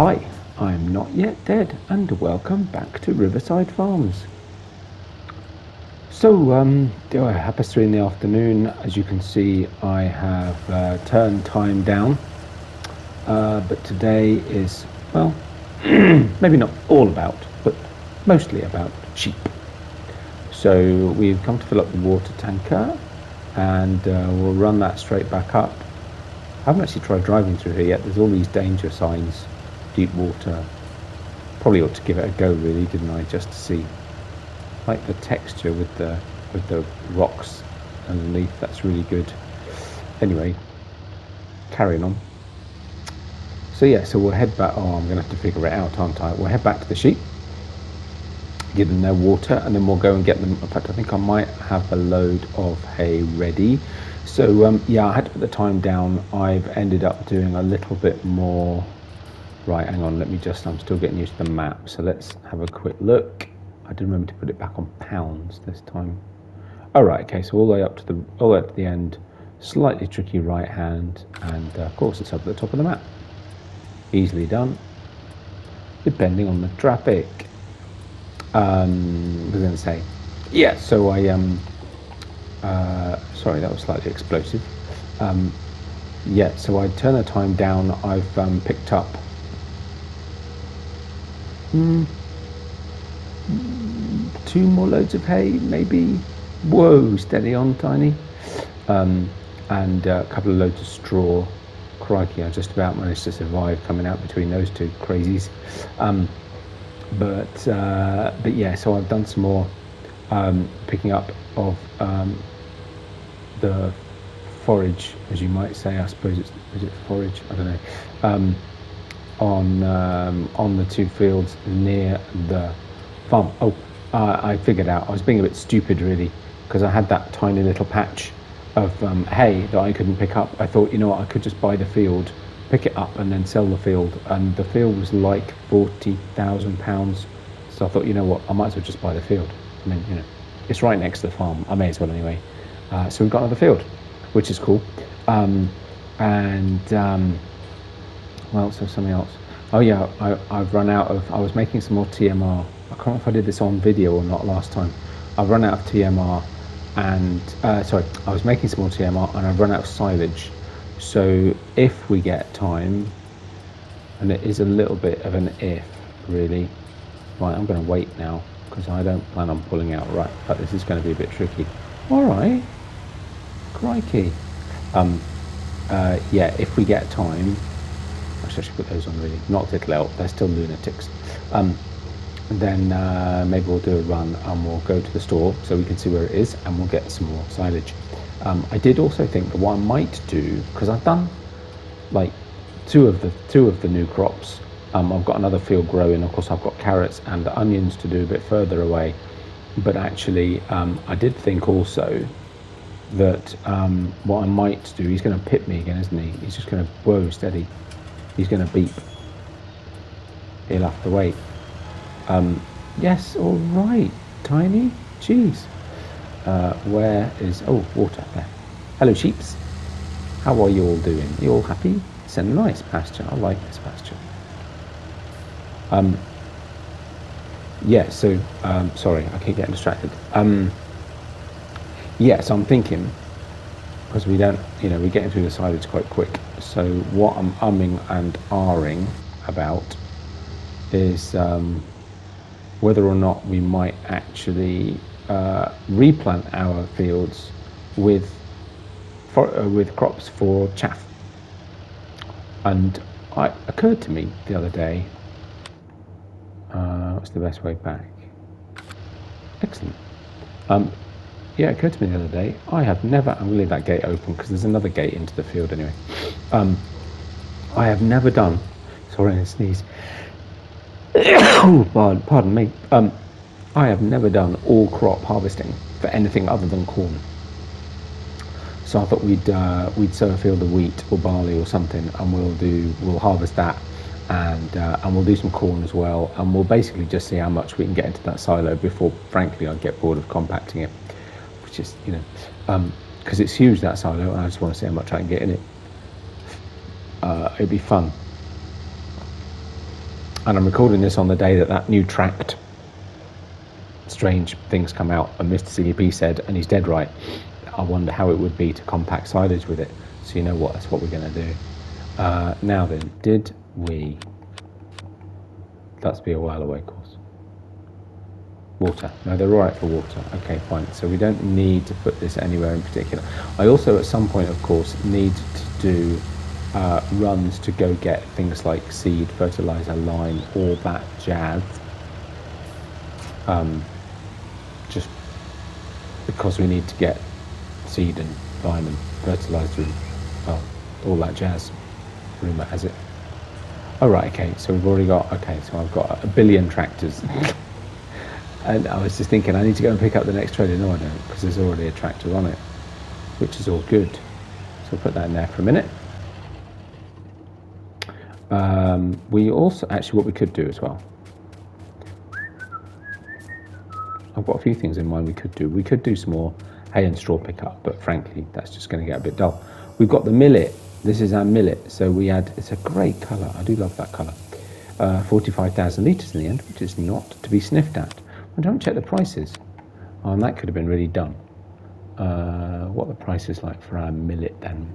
Hi, I'm Not Yet Dead, and welcome back to Riverside Farms. So, 3:30 in the afternoon. As you can see, I have turned time down, but today is, well, maybe not all about, but mostly about sheep. So we've come to fill up the water tanker, and we'll run that straight back up. I haven't actually tried driving through here yet. There's all these danger signs, deep water. Probably ought to give it a go, really, didn't I, just to see. Like the texture with the rocks underneath. That's really good. Anyway, carrying on. So yeah, so we'll head back. Oh, I'm gonna have to figure it out, aren't I? We'll head back to the sheep, give them their water, and then we'll go and get them. In fact, I think I might have a load of hay ready. So yeah, I had to put the time down. I've ended up doing a little bit more. Right, hang on, I'm still getting used to the map, so let's have a quick look. I did remember to put it back on pounds this time. All right, okay, so all the way up to the end, slightly tricky right hand, and of course it's up at the top of the map. Easily done, depending on the traffic. I was going to say, yeah, so I, sorry, that was slightly explosive. Yeah, so I turn the time down. I've picked up 2 more loads of hay, maybe. Whoa, steady on, Tiny. And a couple of loads of straw. Crikey, I just about managed to survive coming out between those two crazies. But yeah, so I've done some more picking up of the forage, as you might say. I suppose is it forage? I don't know. On the 2 fields near the farm. I figured out. I was being a bit stupid, really, because I had that tiny little patch of hay that I couldn't pick up. I thought, you know what, I could just buy the field, pick it up, and then sell the field. And the field was like £40,000. So I thought, you know what, I might as well just buy the field. I mean, you know, it's right next to the farm. I may as well anyway. So we've got another field, which is cool. Well, so something else. Oh yeah, I've run out of. I was making some more TMR. I can't remember if I did this on video or not last time. I've run out of TMR, and sorry, I was making some more TMR, and I've run out of silage. So if we get time, and it is a little bit of an if, really. Right, I'm going to wait now because I don't plan on pulling out. Right, but this is going to be a bit tricky. All right, crikey. Yeah, if we get time. I should put those on, really. Not that it'll help, they're still lunatics. Then maybe we'll do a run and we'll go to the store so we can see where it is, and we'll get some more silage. I did also think that what I might do, because I've done like two of the new crops. I've got another field growing. Of course, I've got carrots and onions to do a bit further away. But actually, I did think also that what I might do, he's going to pip me again, isn't he? He's just going to, whoa, steady. He's going to beep. He'll have to wait. Yes, all right, Tiny. Jeez. Where is... Oh, water there. Hello, sheeps. How are you all doing? Are you all happy? It's a nice pasture. I like this pasture. Yeah, so... sorry, I keep getting distracted. Yeah, so I'm thinking... Because we don't... You know, we're getting through the silage quite quick. So what I'm umming and ahhing about is whether or not we might actually replant our fields with crops for chaff. And it occurred to me the other day, what's the best way back? Excellent. Yeah, it occurred to me the other day, I'm going to leave that gate open because there's another gate into the field anyway. I have never done, sorry, I sneeze. Oh, pardon me. I have never done all crop harvesting for anything other than corn. So I thought we'd sow a field of wheat or barley or something, and we'll harvest that, and we'll do some corn as well, and we'll basically just see how much we can get into that silo before, frankly, I get bored of compacting it. Just, you know, because it's huge, that silo, and I just want to see how much I can get in it. It'd be fun. And I'm recording this on the day that new tract strange things come out, and Mr. CDP said, and he's dead right, I wonder how it would be to compact silage with it. So you know what, that's what we're going to do. Now then, did we... That's be a while away, of course. Water. No, they're all right for water. Okay, fine. So we don't need to put this anywhere in particular. I also, at some point, of course, need to do runs to go get things like seed, fertilizer, lime, all that jazz. Just because we need to get seed and lime and fertilizer and, well, all that jazz. Rumour has it. Oh, right, okay, so we've already got, okay, so I've got a billion tractors. And I was just thinking, I need to go and pick up the next trailer. No, I don't, because there's already a tractor on it, which is all good. So we'll put that in there for a minute. We also, actually, what we could do as well, I've got a few things in mind we could do. We could do some more hay and straw pickup, but frankly, that's just going to get a bit dull. We've got the millet. This is our millet. So we had, it's a great colour. I do love that colour. 45,000 litres in the end, which is not to be sniffed at. I don't check the prices. And that could have been really done. What the price is like for our millet then.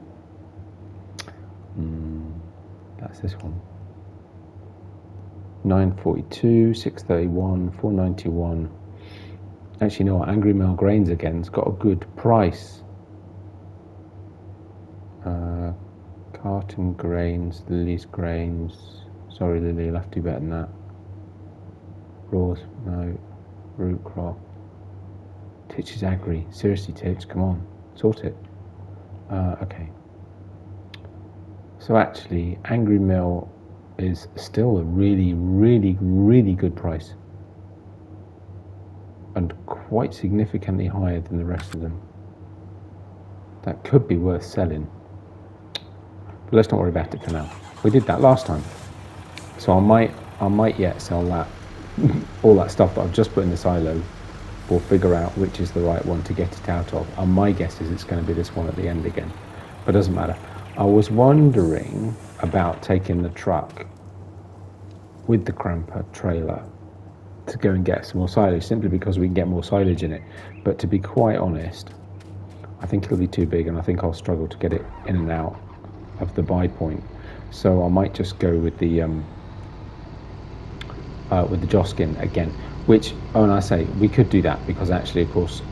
That's this one. 942, 631, 491. Actually, no, Angry Mill Grains again's got a good price. Carton Grains, Lily's Grains. Sorry, Lily, you'll have to do better than that. Raws, no. Root Crop. Titch's Agri. Seriously, Titch, come on, sort it. Okay. So actually, Angry Mill is still a really, really, really good price. And quite significantly higher than the rest of them. That could be worth selling. But let's not worry about it for now. We did that last time. So I might yet sell that. All that stuff that I've just put in the silo. We'll figure out which is the right one to get it out of. And my guess is it's going to be this one at the end again. But it doesn't matter. I was wondering about taking the truck with the cramper trailer to go and get some more silage, simply because we can get more silage in it. But to be quite honest, I think it'll be too big, and I think I'll struggle to get it in and out of the buy point. So I might just go with the Joskin again, which, oh, and I say we could do that because actually, of course,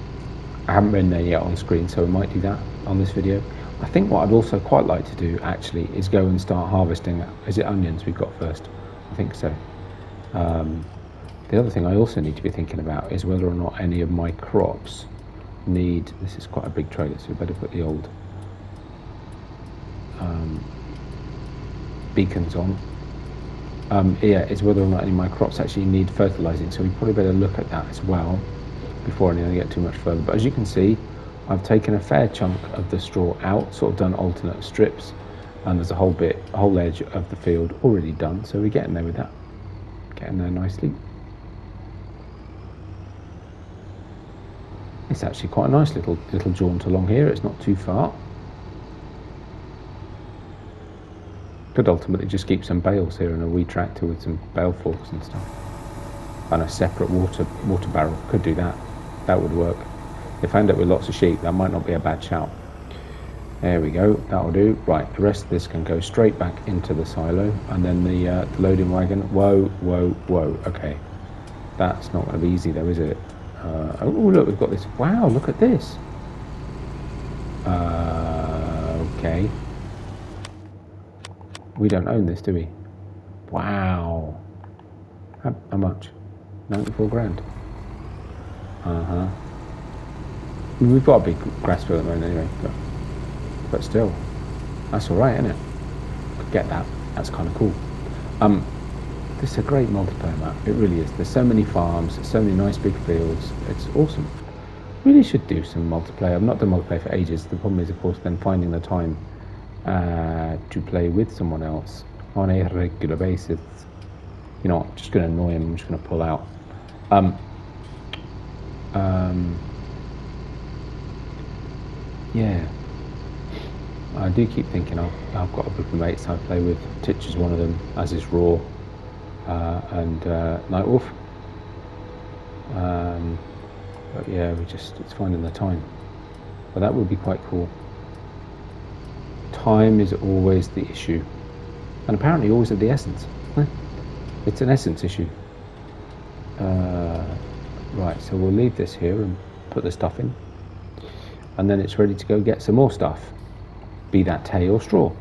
I haven't been there yet on screen, so we might do that on this video. I think what I'd also quite like to do actually is go and start harvesting. Is it onions we've got first? I think so. The other thing I also need to be thinking about is whether or not any of my crops need, this is quite a big trailer, so we better put the old beacons on. Yeah, is whether or not any of my crops actually need fertilising, so we probably better look at that as well before I get too much further. But as you can see, I've taken a fair chunk of the straw out, sort of done alternate strips, and there's a whole edge of the field already done, so we're getting there with that. Getting there nicely. It's actually quite a nice little jaunt along here, it's not too far. Could ultimately just keep some bales here and a wee tractor with some bale forks and stuff. And a separate water barrel, could do that. That would work. If I end up with lots of sheep, that might not be a bad shout. There we go, that'll do. Right, the rest of this can go straight back into the silo, and then the loading wagon. Whoa, whoa, whoa, okay. That's not going to be easy though, is it? Oh look, we've got this. Wow, look at this. Okay. We don't own this, do we? Wow. How much? 94 grand. We've got a big grass field at the moment anyway, but still, that's all right, isn't it? Could get that. That's kind of cool. This is a great multiplayer map. It really is. There's so many farms, so many nice big fields. It's awesome. Really should do some multiplayer. I've not done multiplayer for ages. The problem is, of course, then finding the time to play with someone else on a regular basis. You know, I'm just going to annoy him. I'm just going to pull out. Yeah. I do keep thinking I've got a group of mates I play with. Titch is one of them, as is Raw. and Nightwolf. But yeah, it's finding the time. But that would be quite cool. Time is always the issue, and apparently always of the essence. It's an essence issue. Right, so we'll leave this here and put the stuff in, and then it's ready to go get some more stuff, be that hay or straw.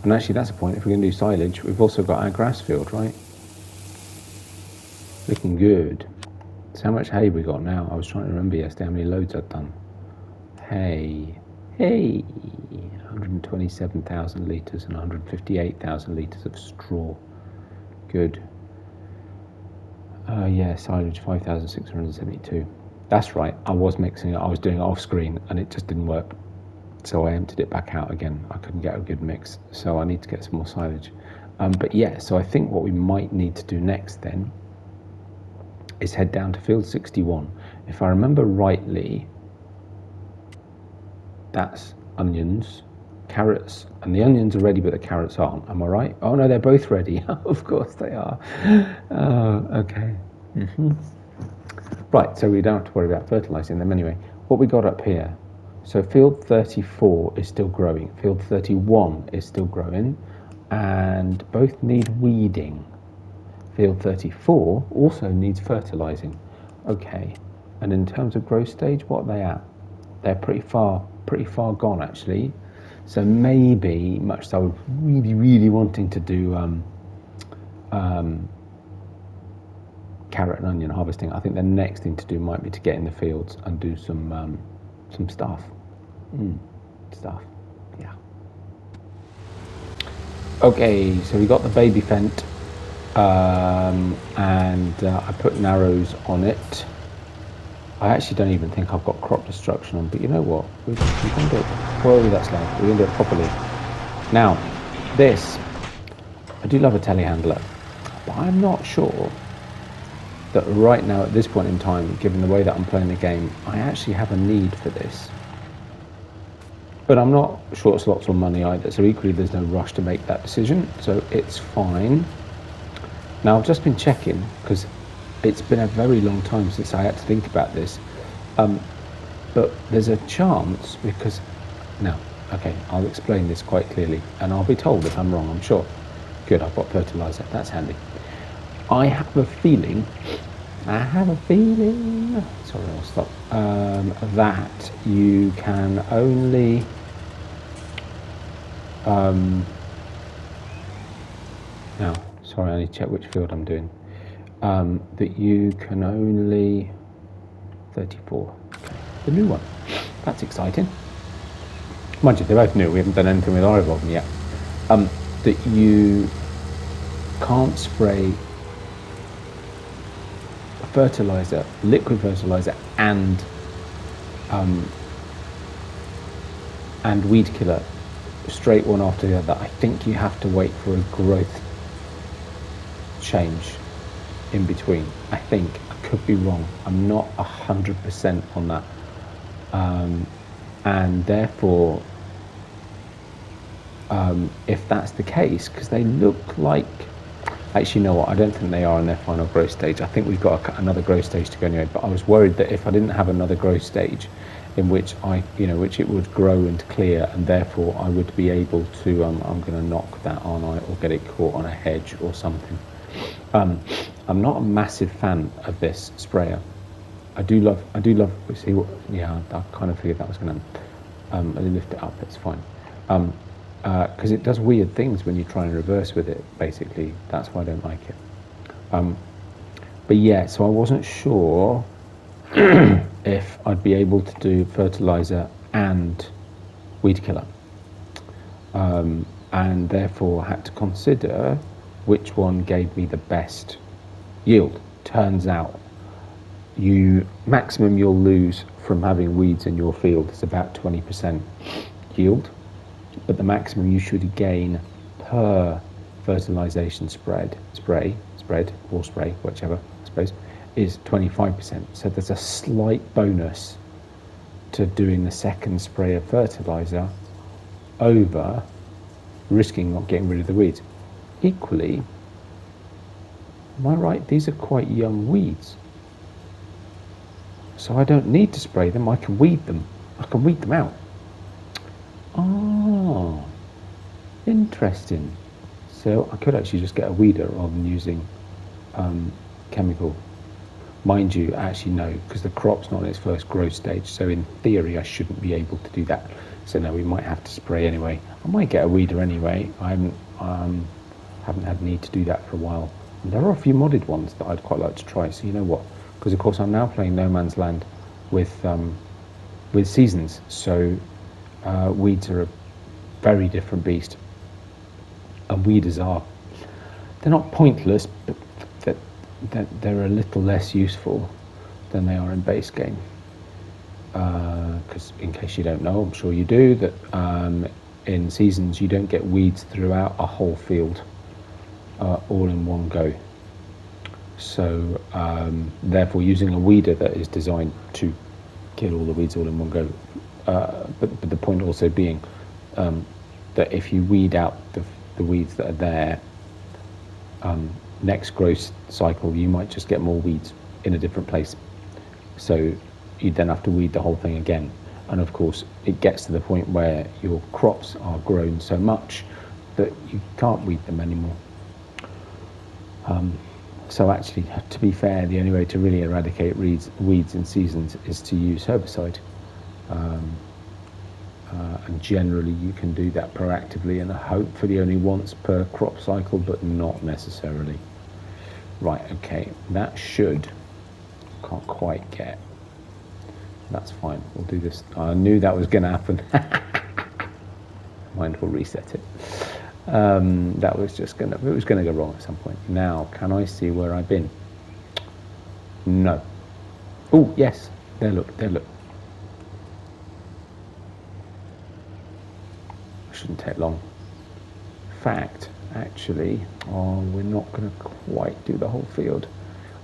And actually that's a point, if we're going to do silage, we've also got our grass field, right? Looking good. So how much hay we got now? I was trying to remember yesterday how many loads I'd done. Hay, 127,000 litres and 158,000 litres of straw. Good. Yeah, silage 5,672. That's right, I was mixing it, I was doing it off screen and it just didn't work. So I emptied it back out again. I couldn't get a good mix, so I need to get some more silage. But yeah, so I think what we might need to do next then is head down to field 61. If I remember rightly, that's onions, carrots, and the onions are ready, but the carrots aren't. Am I right? Oh no, they're both ready. Of course they are. Oh, okay. Right, so we don't have to worry about fertilizing them anyway. What we got up here, so field 34 is still growing, field 31 is still growing, and both need weeding. Field 34 also needs fertilizing. Okay, and in terms of growth stage, what are they at? They're pretty far gone actually. So maybe, much as I was really wanting to do carrot and onion harvesting, I think the next thing to do might be to get in the fields and do some stuff. Stuff, yeah. Okay, so we got the baby Fent, and I put narrows on it. I actually don't even think I've got crop destruction on, but you know what? We can do it. Whoa, that's loud. We're going to do it properly. Now, this, I do love a telehandler, but I'm not sure that right now at this point in time, given the way that I'm playing the game, I actually have a need for this. But I'm not short slots on money either, so equally there's no rush to make that decision, so it's fine. Now I've just been checking, because it's been a very long time since I had to think about this, but there's a chance, because, now, okay, I'll explain this quite clearly, and I'll be told if I'm wrong, I'm sure. Good, I've got fertilizer, that's handy. I have a feeling, sorry, I'll stop, that you can only, now, sorry, I need to check which field I'm doing, that you can only, 34, okay, the new one, that's exciting. Mind you, they're both new, we haven't done anything with our evolving yet, that you can't spray fertilizer, liquid fertilizer, and weed killer straight one after the other. I think you have to wait for a growth change in between. I think, I could be wrong, I'm not 100% on that, and therefore if that's the case, because they look like, actually, you know what, I don't think they are in their final growth stage. I think we've got another growth stage to go anyway, but I was worried that if I didn't have another growth stage in which which it would grow and clear, and therefore I would be able to, I'm going to knock that on, or get it caught on a hedge or something. I'm not a massive fan of this sprayer. I do love, see what, yeah, I kind of figured that was going to, let me lift it up, it's fine. Because it does weird things when you try and reverse with it, basically. That's why I don't like it. But yeah, so I wasn't sure if I'd be able to do fertilizer and weed killer. And therefore had to consider which one gave me the best yield. Turns out, maximum you'll lose from having weeds in your field is about 20% yield. But the maximum you should gain per fertilization spray, whichever, I suppose, is 25%. So there's a slight bonus to doing the second spray of fertilizer over risking not getting rid of the weeds. Equally, am I right? These are quite young weeds. So I don't need to spray them, I can weed them. I can weed them out. Oh, interesting. So I could actually just get a weeder rather than using chemical. Mind you, actually no, because the crop's not in its first growth stage, so in theory I shouldn't be able to do that. So no, we might have to spray anyway. I might get a weeder anyway. I haven't had need to do that for a while. And there are a few modded ones that I'd quite like to try, so you know what, because of course I'm now playing No Man's Land with seasons, so weeds are a very different beast. And weeders they're not pointless, but they're a little less useful than they are in base game. Because in case you don't know, I'm sure you do, that in seasons you don't get weeds throughout a whole field all in one go. So therefore using a weeder that is designed to kill all the weeds all in one go, but the point also being that if you weed out the weeds that are there, next growth cycle you might just get more weeds in a different place, so you then have to weed the whole thing again. And of course it gets to the point where your crops are grown so much that you can't weed them anymore. So actually, to be fair, the only way to really eradicate weeds in seasons is to use herbicide, and generally you can do that proactively and hopefully only once per crop cycle, but not necessarily. Right, okay, that should, can't quite get, that's fine, we'll do this. I knew that was going to happen. Mind, we'll reset it. That was just it was going to go wrong at some point. Now, can I see where I've been? No. Oh, yes, there, look. Shouldn't take long. Fact, actually, we're not going to quite do the whole field.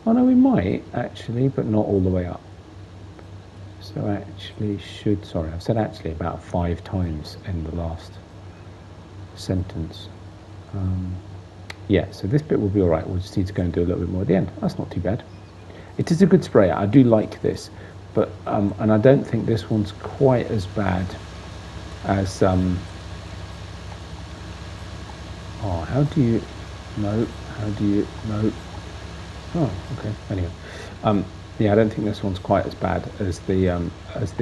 Oh no, we might actually, but not all the way up. So actually sorry, I've said actually about 5 times in the last sentence. Yeah, so this bit will be all right. We'll just need to go and do a little bit more at the end. That's not too bad. It is a good sprayer. I do like this, but and I don't think this one's quite as bad as how do you know? Oh, okay. Anyway, yeah, I don't think this one's quite as bad as the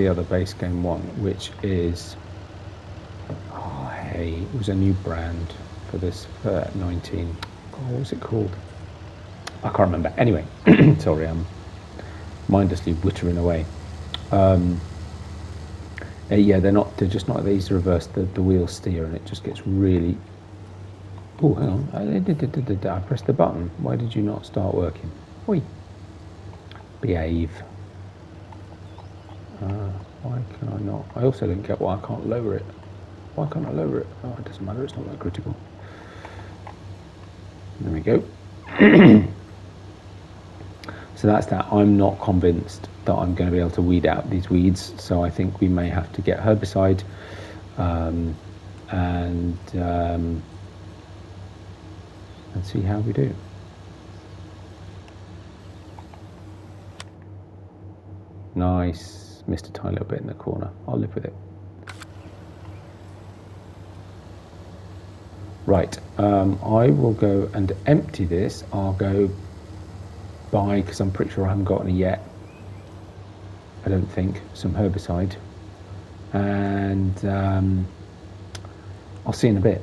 other base game one, which is hey, it was a new brand for this for 19. What was it called? I can't remember. Anyway, sorry, I'm mindlessly wittering away. Yeah, they're just not easy to reverse the wheel steer, and it just gets really. Oh, hang on. I pressed the button. Why did you not start working? Oi. Behave. Why can I not? I also don't get why I can't lower it. Why can't I lower it? Oh, it doesn't matter. It's not that critical. There we go. So that's that. I'm not convinced that I'm going to be able to weed out these weeds, so I think we may have to get herbicide and see how we do. Nice. Missed a tiny little bit in the corner. I'll live with it. Right, I will go and empty this. I'll go buy, because I'm pretty sure I haven't got any yet, I don't think, some herbicide, and I'll see you in a bit.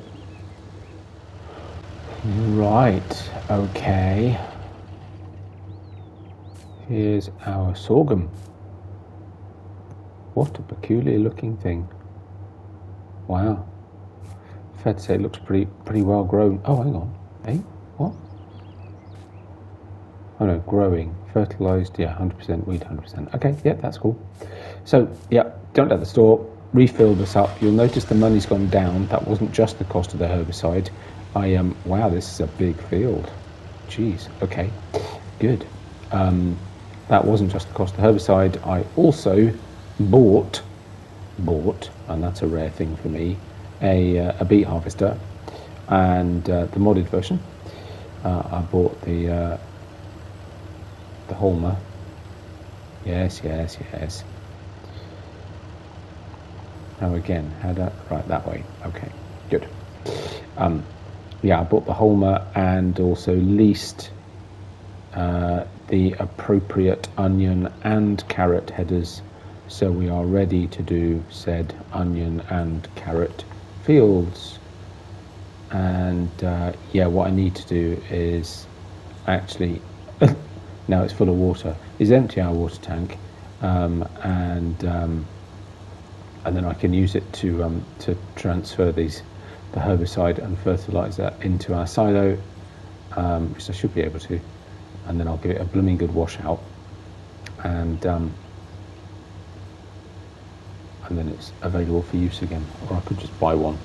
Right, okay. Here's our sorghum. What a peculiar looking thing. Wow. Fair to say it looks pretty well grown. Oh, hang on. Eh? What? Oh no, growing. Fertilised, yeah, 100%, weed 100%. Okay, yeah, that's cool. So, yeah, don't let the store. Refill this up. You'll notice the money's gone down. That wasn't just the cost of the herbicide. Wow, this is a big field. Jeez, okay, good. That wasn't just the cost of the herbicide. I also bought, and that's a rare thing for me, a beet harvester, and the modded version. I bought the Holmer. Yes. Now again, right, that way. Okay, good. Yeah, I bought the Holmer and also leased the appropriate onion and carrot headers, so we are ready to do said onion and carrot fields. And yeah, what I need to do is actually now it's full of water, is empty our water tank, and then I can use it to transfer the herbicide and fertilizer into our silo, which I should be able to, and then I'll give it a blooming good wash out, and then it's available for use again. Or I could just buy one.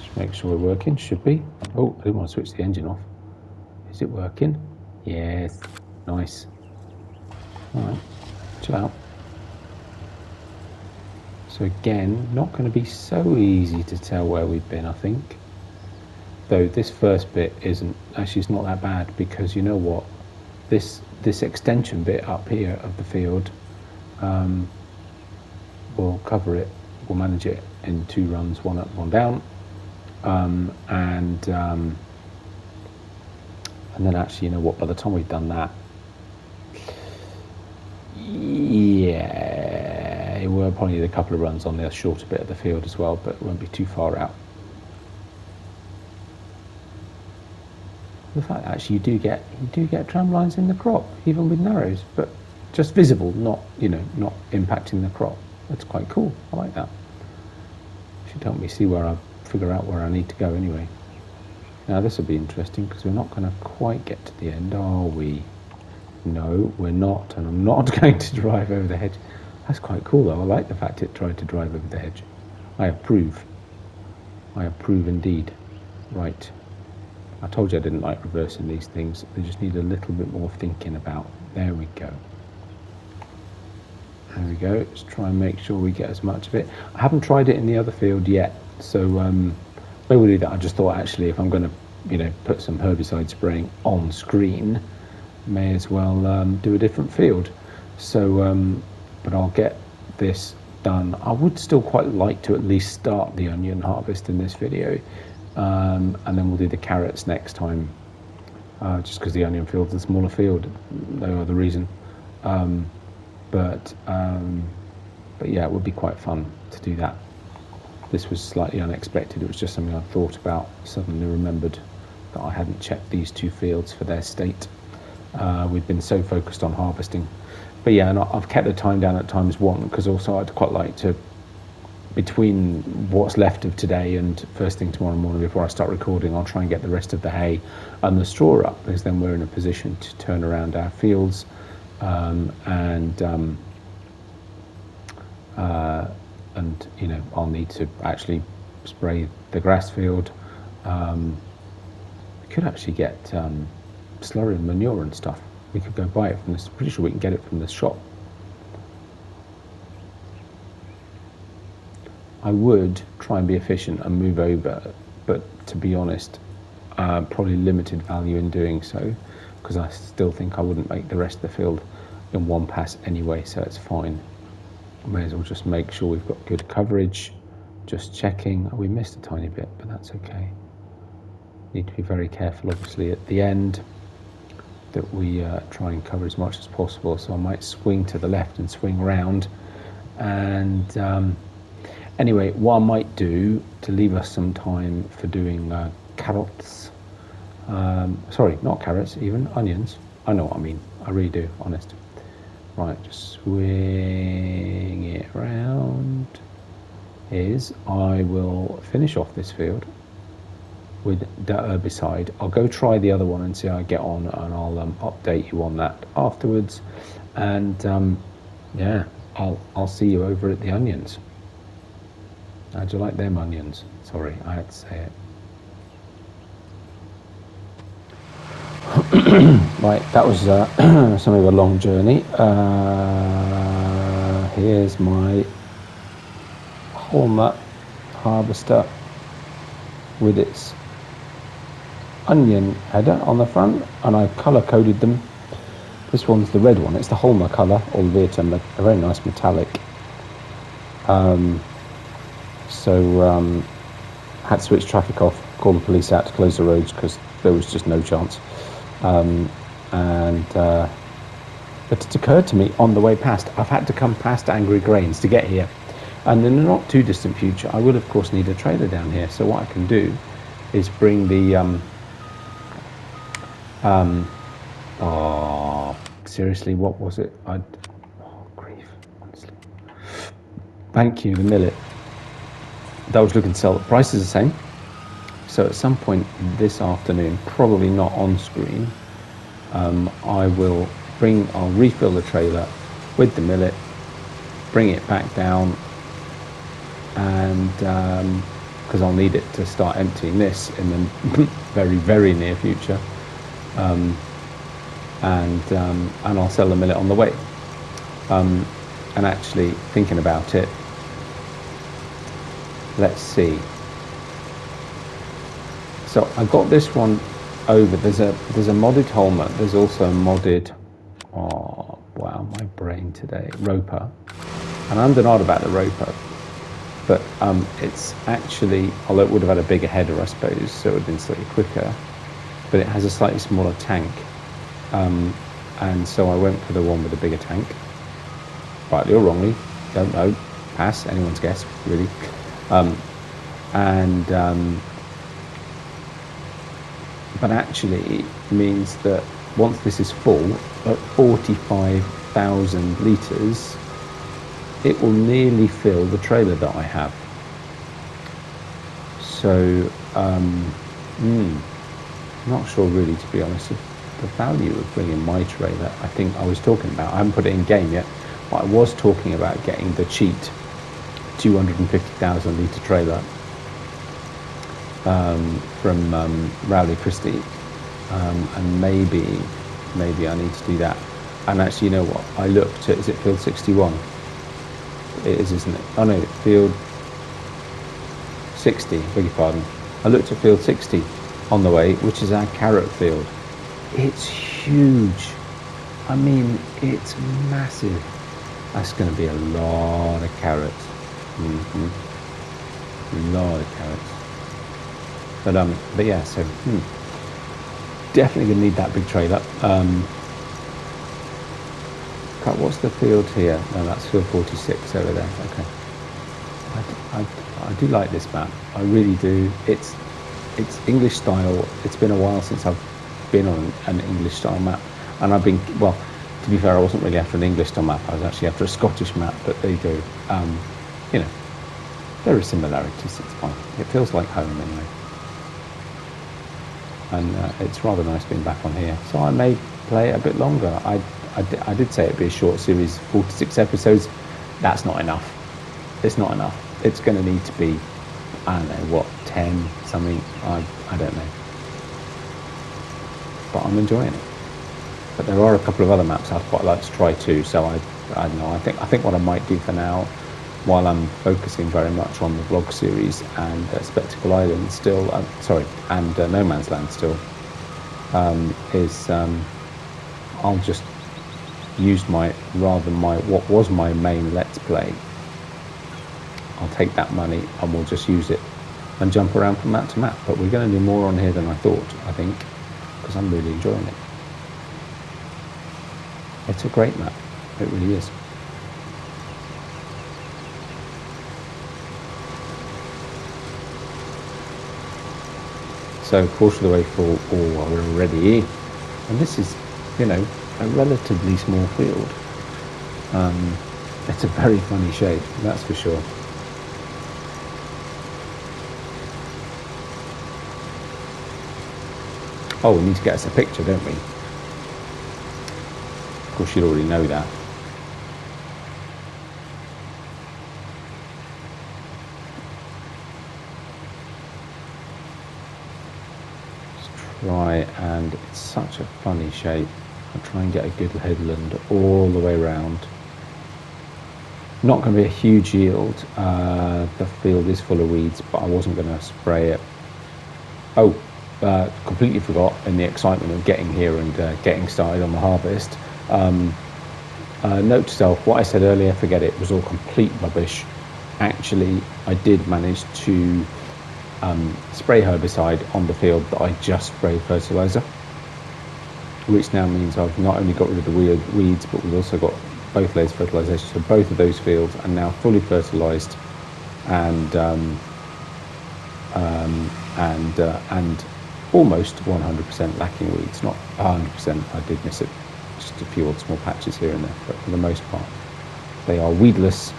Just make sure we're working. Should be. Oh, I didn't want to switch the engine off. Is it working? Yes. Nice. All right. Chill out. So again, not going to be so easy to tell where we've been, I think. Though this first bit isn't, actually it's not that bad, because you know what? This extension bit up here of the field, we'll cover it, we'll manage it in 2 runs, 1 up, 1 down. And then actually, you know what, by the time we've done that, yeah, we'll probably need a couple of runs on the shorter bit of the field as well, but it won't be too far out. The fact that actually you do get tram lines in the crop, even with narrows, but just visible, not not impacting the crop. That's quite cool. I like that. Should help me see figure out where I need to go anyway. Now this will be interesting, because we're not going to quite get to the end, are we? No, we're not, and I'm not going to drive over the hedge. That's quite cool though. I like the fact it tried to drive over the hedge. I approve. I approve indeed. Right. I told you I didn't like reversing these things. They just need a little bit more thinking about. There we go. There we go. Let's try and make sure we get as much of it. I haven't tried it in the other field yet, so maybe that I just thought, actually, if I'm going to put some herbicide spraying on screen, may as well do a different field. So but I'll get this done. I would still quite like to at least start the onion harvest in this video, and then we'll do the carrots next time, just because the onion field's a smaller field, no other reason. But yeah, it would be quite fun to do that. This was slightly unexpected. It was just something I thought about, suddenly remembered that I hadn't checked these 2 fields for their state. We've been so focused on harvesting. But yeah, and I've kept the time down at ×1, because also I'd quite like to, between what's left of today and first thing tomorrow morning before I start recording, I'll try and get the rest of the hay and the straw up, because then we're in a position to turn around our fields, and I'll need to actually spray the grass field. We could actually get slurry and manure and stuff. We could go buy it from this. Pretty sure we can get it from the shop. I would try and be efficient and move over, but to be honest, probably limited value in doing so, because I still think I wouldn't make the rest of the field in one pass anyway, so it's fine. May as well just make sure we've got good coverage. Just checking. We missed a tiny bit, but that's okay. Need to be very careful, obviously, at the end, that we try and cover as much as possible. So I might swing to the left and swing round. And anyway, what I might do to leave us some time for doing carrots, sorry, not carrots, even onions. I know what I mean. I really do, honest. Right, just swing it round. Is I will finish off this field with the herbicide. I'll go try the other one and see how I get on, and I'll update you on that afterwards. And yeah, I'll see you over at the onions. How'd you like them onions? Sorry, I had to say it. Right, that was something of a long journey. Here's my Holmer harvester with its onion header on the front, and I colour coded them. This one's the red one, it's the Holmer colour, albeit a very nice metallic. Had to switch traffic off, call the police out to close the roads because there was just no chance. But it occurred to me on the way past, I've had to come past Angry Grains to get here, and in the not too distant future I will of course need a trailer down here. So what I can do is bring the seriously, what was it? Grief, honestly. Thank you, the millet that I was looking to sell. The price is the same. So at some point this afternoon, probably not on screen, I'll refill the trailer with the millet, bring it back down, and because I'll need it to start emptying this in the very, very near future, and I'll sell the millet on the way. And actually thinking about it, let's see. So I got this one over. There's a modded Holmer. There's also a modded, oh wow, my brain today, Roper. And I'm denied about the Roper, but it's actually, although it would have had a bigger header, I suppose, so it would have been slightly quicker, but it has a slightly smaller tank. And so I went for the one with the bigger tank, rightly or wrongly, don't know, pass, anyone's guess, really. But actually means that once this is full, at 45,000 litres, it will nearly fill the trailer that I have. So, not sure really, to be honest, of the value of bringing my trailer. I think I was talking about, I haven't put it in game yet, but I was talking about getting the cheat 250,000 litre trailer from Rowley Christie, and maybe I need to do that. And actually, you know what, I looked at, is it field 61? It is, isn't it? Oh no, field 60, beg your pardon. I looked at field 60 on the way, which is our carrot field. It's huge. I mean, it's massive. That's going to be a lot of carrots. A lot of carrots. But yeah, so definitely going to need that big trailer. What's the field here? No, that's field 46 over there. Okay. I do like this map. I really do. It's English style. It's been a while since I've been on an English style map, and I've been, well, to be fair, I wasn't really after an English style map. I was actually after a Scottish map. But there you go. You know, there are similarities. It's fine. It feels like home anyway. And it's rather nice being back on here. So I may play it a bit longer. I did say it'd be a short series, 46 episodes. That's not enough. It's not enough. It's going to need to be, I don't know, what, 10, something, I don't know. But I'm enjoying it. But there are a couple of other maps I'd quite like to try too, so I don't know. I think what I might do for now, while I'm focusing very much on the vlog series and Spectacle Island still, and No Man's Land still, is I'll just use what was my main Let's Play. I'll take that money and we'll just use it and jump around from map to map. But we're going to do more on here than I thought, I think, because I'm really enjoying it. It's a great map, it really is. So quarter of the way full, we're already in. And this is, you know, a relatively small field. It's a very funny shape, that's for sure. Oh, we need to get us a picture, don't we? Of course, you'd already know that. And it's such a funny shape. I'll try and get a good headland all the way around. Not going to be a huge yield. The field is full of weeds, but I wasn't going to spray it. Oh, completely forgot in the excitement of getting here and getting started on the harvest. Note to self, what I said earlier, forget it, was all complete rubbish. Actually, I did manage to spray herbicide on the field that I just sprayed fertilizer, which now means I've not only got rid of the weeds, but we've also got both layers of fertilisation. So both of those fields are now fully fertilised and almost 100% lacking weeds. Not 100%, I did miss it. Just a few odd small patches here and there, but for the most part, they are weedless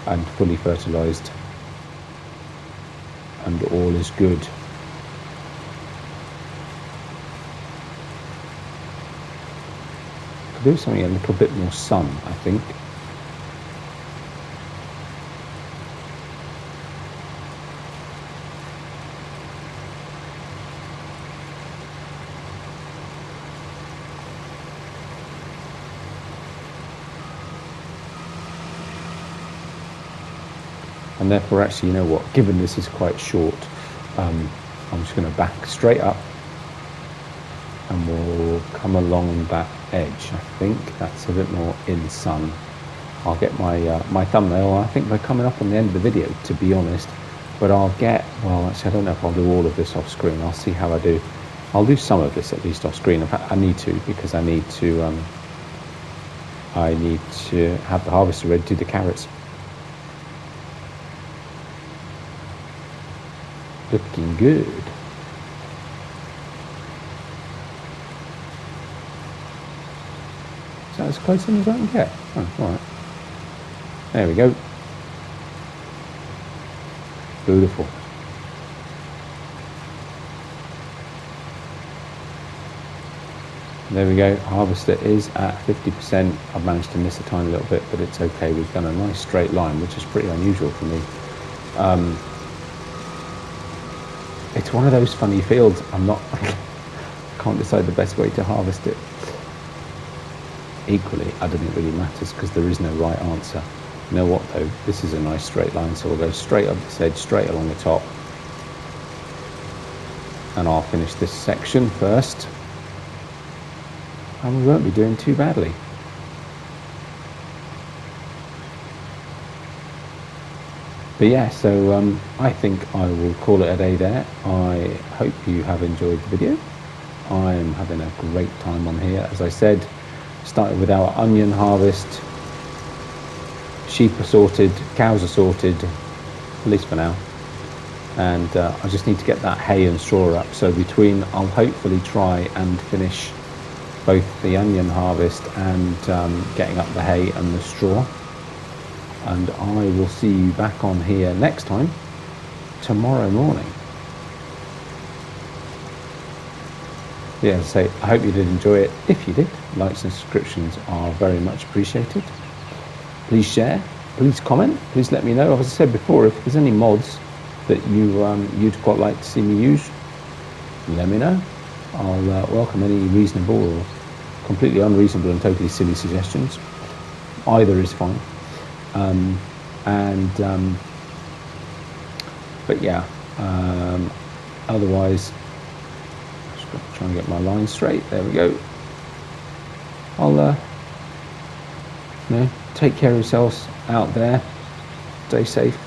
and fully fertilised, and all is good. Could do something a little bit more sun, I think. And therefore, actually, you know what, given this is quite short, I'm just going to back straight up and we'll come along that edge. I think that's a bit more in sun. I'll get my thumbnail. I think they're coming up on the end of the video, to be honest, but I'll get, well, actually, I don't know if I'll do all of this off screen. I'll see how I do. I'll do some of this at least off screen. I need to, because I need to have the harvester ready to do the carrots. Looking good. Is that as close in as I can get? Oh, all right. There we go. Beautiful. There we go. Harvester is at 50%. I've managed to miss a tiny little bit, but it's okay. We've done a nice straight line, which is pretty unusual for me. It's one of those funny fields. I can't decide the best way to harvest it. Equally, I don't think it really matters because there is no right answer. You know what though? This is a nice straight line, so we'll go straight up this edge, straight along the top. And I'll finish this section first. And we won't be doing too badly. But yeah, so I think I will call it a day there. I hope you have enjoyed the video. I'm having a great time on here. As I said, started with our onion harvest. Sheep are sorted, cows are sorted, at least for now. And I just need to get that hay and straw up. So between, I'll hopefully try and finish both the onion harvest and getting up the hay and the straw. And I will see you back on here next time, tomorrow morning. Yeah, so I hope you did enjoy it. If you did, likes and subscriptions are very much appreciated. Please share, please comment, please let me know. As I said before, if there's any mods that you'd quite like to see me use, let me know. I'll welcome any reasonable or completely unreasonable and totally silly suggestions. Either is fine. But yeah, otherwise, just got to try and get my line straight. There we go. I'll, take care of yourselves out there. Stay safe.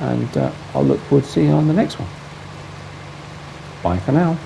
And I'll look forward to seeing you on the next one. Bye for now.